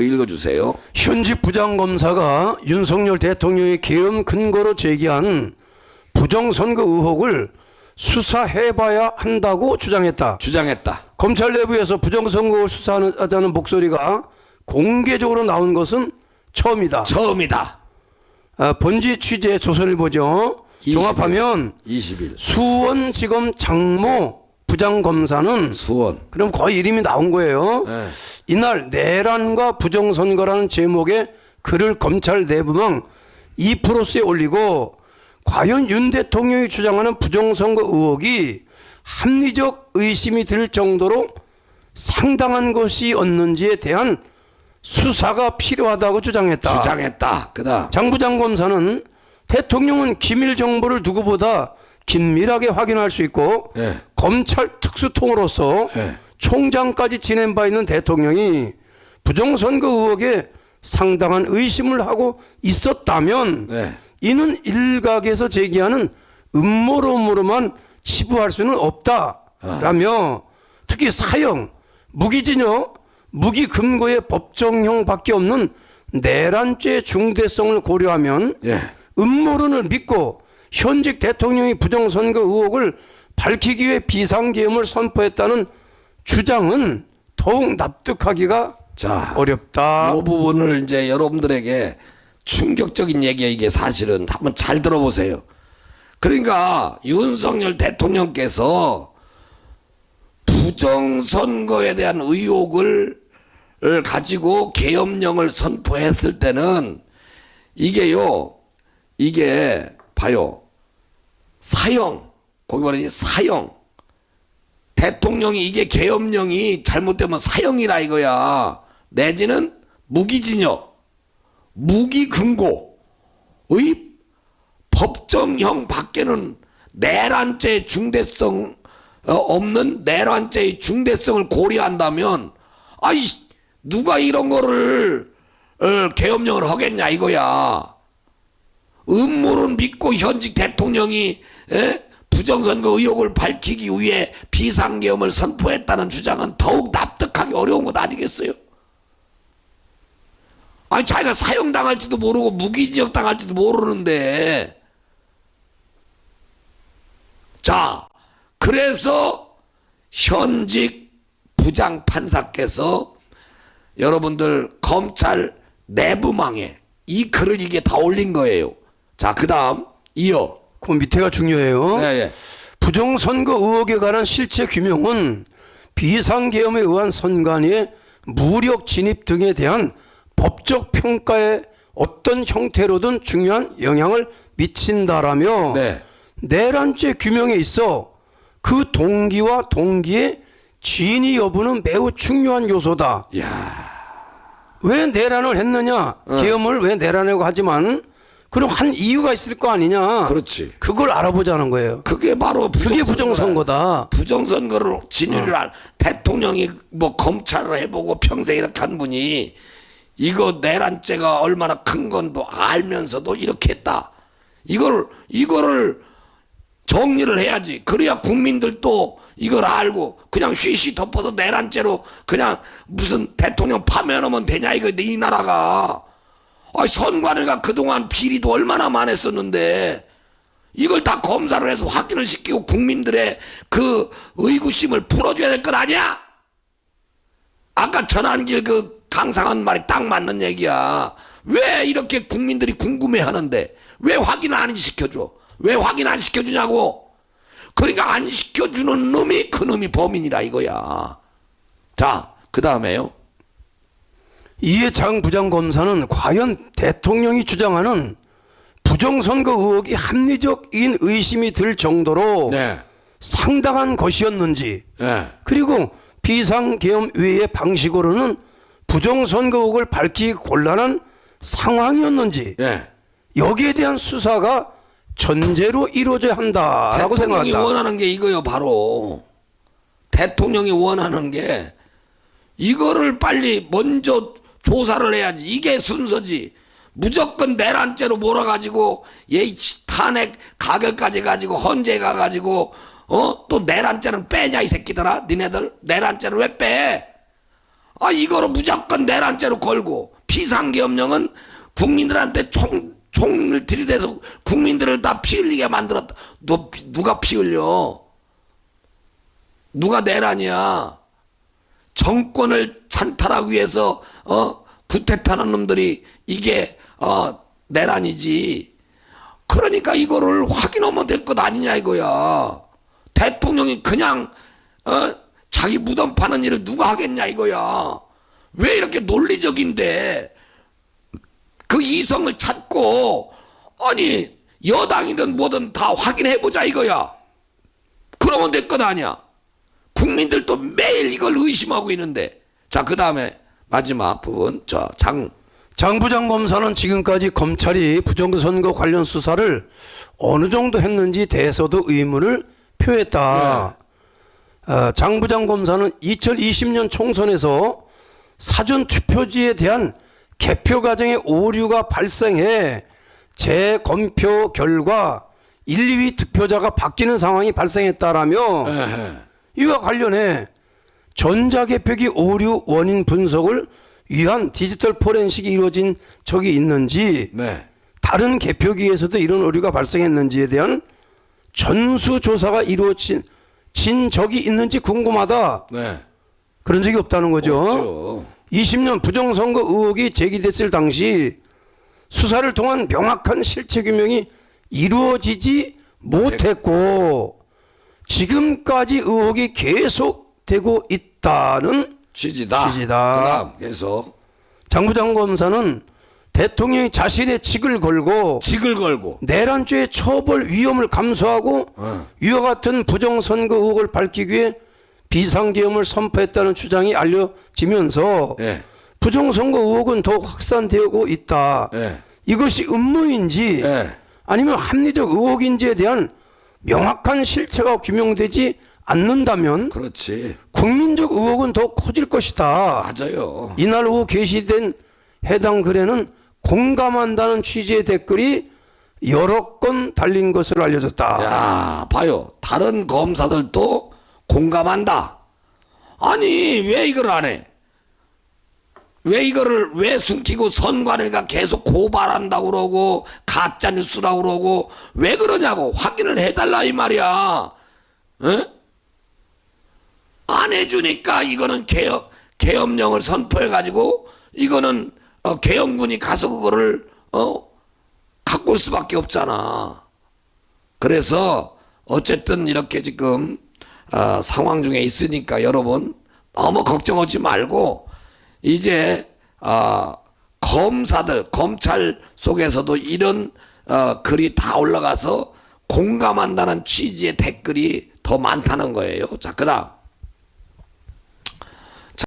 읽어주세요. 현직 부장검사가 윤석열 대통령의 계엄 근거로 제기한 부정선거 의혹을 수사해봐야 한다고 주장했다. 검찰 내부에서 부정선거를 수사하자는 목소리가 공개적으로 나온 것은 처음이다. 본지 취재 조선일보죠. 20일, 종합하면 20일 수원지검 장모 부장검사는 수원. 그럼 거의 이름이 나온 거예요. 네. 이날 내란과 부정선거라는 제목의 글을 검찰 내부망 2%에 올리고 과연 윤 대통령이 주장하는 부정선거 의혹이 합리적 의심이 들 정도로 상당한 것이었는지에 대한 수사가 필요하다고 주장했다. 그다음 장 부장검사는 대통령은 기밀 정보를 누구보다 긴밀하게 확인할 수 있고 네. 검찰 특수통으로서 네. 총장까지 지낸 바 있는 대통령이 부정선거 의혹에 상당한 의심을 하고 있었다면 네. 이는 일각에서 제기하는 음모론으로만 치부할 수는 없다라며 특히 사형, 무기징역, 무기 금고의 법정형밖에 없는 내란죄 중대성을 고려하면 예. 음모론을 믿고 현직 대통령이 부정선거 의혹을 밝히기 위해 비상계엄을 선포했다는 주장은 더욱 납득하기가 어렵다. 이 부분을 이제 여러분들에게 충격적인 얘기야. 이게 사실은 한번 잘 들어보세요. 그러니까 윤석열 대통령께서 부정선거에 대한 의혹을 가지고 계엄령을 선포했을 때는 이게 봐요. 사형, 거기 말하지 사형. 대통령이 이게 계엄령이 잘못되면 사형이라 이거야. 내지는 무기징역, 무기금고의 법정형 밖에는 내란죄의 중대성 없는 내란죄의 중대성을 고려한다면 아이 누가 이런 거를 계엄령을 하겠냐 이거야. 음모론 믿고 현직 대통령이 부정선거 의혹을 밝히기 위해 비상계엄을 선포했다는 주장은 더욱 납득하기 어려운 것 아니겠어요? 아니 자기가 사형당할지도 모르고 무기징역 당할지도 모르는데. 자, 그래서 현직 부장판사께서 여러분들 검찰 내부망에 이 글을 이게 다 올린 거예요. 자, 그 다음 이어. 그 밑에가 중요해요. 네. 부정선거 의혹에 관한 실체 규명은 비상계엄에 의한 선관위의 무력 진입 등에 대한 법적 평가에 어떤 형태로든 중요한 영향을 미친다라며 네. 내란죄 규명에 있어 그 동기와 동기의 진위 여부는 매우 중요한 요소다. 왜 내란을 했느냐? 계엄을 왜 내란하고 하지만 그럼 한 이유가 있을 거 아니냐? 그렇지. 그걸 알아보자는 거예요. 그게 바로 그게 부정선거다. 부정선거를 진위를 대통령이 뭐 검찰을 해보고 평생 이렇게 한 분이 이거 내란죄가 얼마나 큰 건도 알면서도 이렇게 했다. 이거를 정리를 해야지. 그래야 국민들도 이걸 알고 그냥 쉬쉬 덮어서 내란죄로 그냥 무슨 대통령 파면하면 되냐 이거 이 나라가. 선관위가 그동안 비리도 얼마나 많았었는데 이걸 다 검사를 해서 확인을 시키고 국민들의 그 의구심을 풀어줘야 될 것 아니야? 아까 전한길 그 강상한 말이 딱 맞는 얘기야. 왜 이렇게 국민들이 궁금해하는데 왜 확인을 안 시켜줘? 왜 확인 안 시켜주냐고. 그러니까 안 시켜주는 놈이 그 놈이 범인이라 이거야. 자, 그 다음에요. 이에 장 부장검사는 과연 대통령이 주장하는 부정선거 의혹이 합리적인 의심이 들 정도로 상당한 것이었는지 그리고 비상계엄회의 방식으로는 부정선거 의혹을 밝히기 곤란한 상황이었는지 여기에 대한 수사가 전제로 이루어져야 한다라고 생각한다. 대통령이 원하는 게 이거요. 바로 대통령이 원하는 게 이거를 빨리 먼저 조사를 해야지. 이게 순서지. 무조건 내란죄로 몰아가지고 탄핵 가결까지 가지고 헌재 가가지고 또 내란죄는 빼냐 이 새끼들아. 니네들 내란죄를 왜 빼? 이거로 무조건 내란죄로 걸고 비상계엄령은 국민들한테 총을 들이대서 국민들을 다 피 흘리게 만들었다. 누가 피 흘려? 누가 내란이야? 정권을 찬탈하기 위해서 구태타는 놈들이 이게 내란이지. 그러니까 이거를 확인하면 될 것 아니냐 이거야. 대통령이 그냥 자기 무덤 파는 일을 누가 하겠냐 이거야. 왜 이렇게 논리적인데 그 이성을 찾고 아니 여당이든 뭐든 다 확인해보자 이거야. 그러면 될 것 아니야. 국민들도 매일 이걸 의심하고 있는데. 자, 그 다음에 마지막 부분 장 부장 검사는 지금까지 검찰이 부정선거 관련 수사를 어느 정도 했는지 대해서도 의문을 표했다. 장 부장 검사는 2020년 총선에서 사전 투표지에 대한 개표 과정에 오류가 발생해 재검표 결과 1, 2위 득표자가 바뀌는 상황이 발생했다라며 이와 관련해 전자개표기 오류 원인 분석을 위한 디지털 포렌식이 이루어진 적이 있는지 다른 개표기에서도 이런 오류가 발생했는지에 대한 전수조사가 이루어진 적이 있는지 궁금하다. 그런 적이 없다는 거죠. 없죠. 20년 부정선거 의혹이 제기됐을 당시 수사를 통한 명확한 실체 규명이 이루어지지 못했고 지금까지 의혹이 계속되고 있다는 취지다. 그다음 계속 장 부장 검사는 대통령이 자신의 직을 걸고 내란죄의 처벌 위험을 감수하고 이와 같은 부정선거 의혹을 밝히기 위해 비상계엄을 선포했다는 주장이 알려지면서 부정선거 의혹은 더욱 확산되고 있다. 이것이 음모인지 아니면 합리적 의혹인지에 대한 명확한 실체가 규명되지 않는다면 그렇지. 국민적 의혹은 더 커질 것이다. 맞아요. 이날 오후 게시된 해당 글에는 공감한다는 취지의 댓글이 여러 건 달린 것으로 알려졌다. 야, 봐요. 다른 검사들도 공감한다. 아니 왜 이걸 안 해? 왜 이거를 왜 숨기고 선관위가 계속 고발한다고 그러고 가짜 뉴스라고 그러고 왜 그러냐고 확인을 해달라 이 말이야. 에? 안 해주니까 이거는 계엄령을 선포해가지고 이거는 계엄군이 가서 그거를 갖고 올 수밖에 없잖아. 그래서 어쨌든 이렇게 지금 상황 중에 있으니까 여러분 너무 걱정하지 말고 이제 검찰 속에서도 이런 글이 다 올라가서 공감한다는 취지의 댓글이 더 많다는 거예요. 자, 그다음